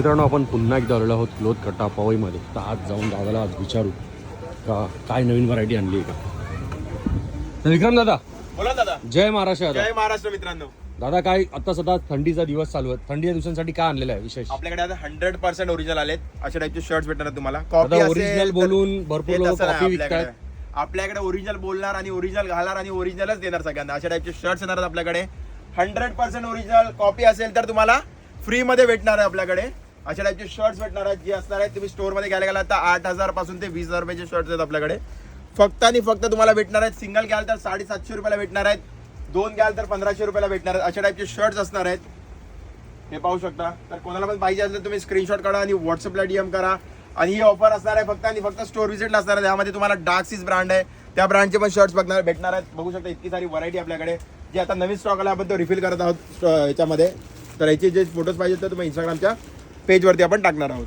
मित्रांनो, आपण पुन्हा एकदा आलेलो आहोत क्लोथ कट्टा पवईमध्ये. तर आज जाऊन दादाला आज विचारू का काय नवीन व्हरायटी आणली आहे का. तर विक्रम दादा, बोला दादा. जय महाराष्ट्र दादा. जय महाराष्ट्र मित्रांनो. दादा, काय आता सध्या थंडीचा दिवस चालू आहे, थंडीच्या दिवसांसाठी काय आणलेलं आहे विशेष? आपल्याकडे आता 100% ओरिजिनल आलेत. अशा टाईपचे शर्ट्स भेटणार तुम्हाला. कॉपी ओरिजिनल बोलून भरपूर लोक कॉपी विकतात. आपल्याकडे ओरिजिनल बोलणार आणि ओरिजिनल घालणार आणि ओरिजिनलच देणार सगळ्यांना. अशा टाईपचे शर्ट्स येणार आपल्याकडे. 100% ओरिजिनल. कॉपी असेल तर तुम्हाला फ्री मध्ये भेटणार आहे आपल्याकडे. अशा टाईपचे शर्ट्स भेटणार आहेत जे असणार आहेत. तुम्ही स्टोर मध्ये घ्यायला गेला तर 8,000 पासून ते 20,000 रुपयाचे शर्ट्स आहेत आपल्याकडे. फक्त आणि फक्त तुम्हाला भेटणार आहेत. सिंगल घ्याल तर 750 रुपयाला भेटणार आहेत. 2 घ्याल तर 1500 रुपयाला भेटणार आहेत. अशा टाईपचे शर्ट्स असणार आहेत. हे पाहू शकता. तर कोणाला पण पाहिजे असेल तुम्ही स्क्रीनशॉट काढा आणि व्हॉट्सअपला DM करा. आणि ही ऑफर असणार आहे फक्त आणि फक्त स्टोर व्हिजिटला असणार आहे. त्यामध्ये तुम्हाला डार्क सीज ब्रँड आहे, त्या ब्रँडचे पण शर्ट्स भेटणार आहेत. बघू शकता इतकी सारी व्हरायटी आपल्याकडे, जे आता नवीन स्टॉक आला आपण तो रिफिल करत आहोत याच्यामध्ये. तर याचे जे फोटोज पाहिजे तर तुम्ही इंस्टाग्रामच्या पेजवरती आपण टाकणार आहोत.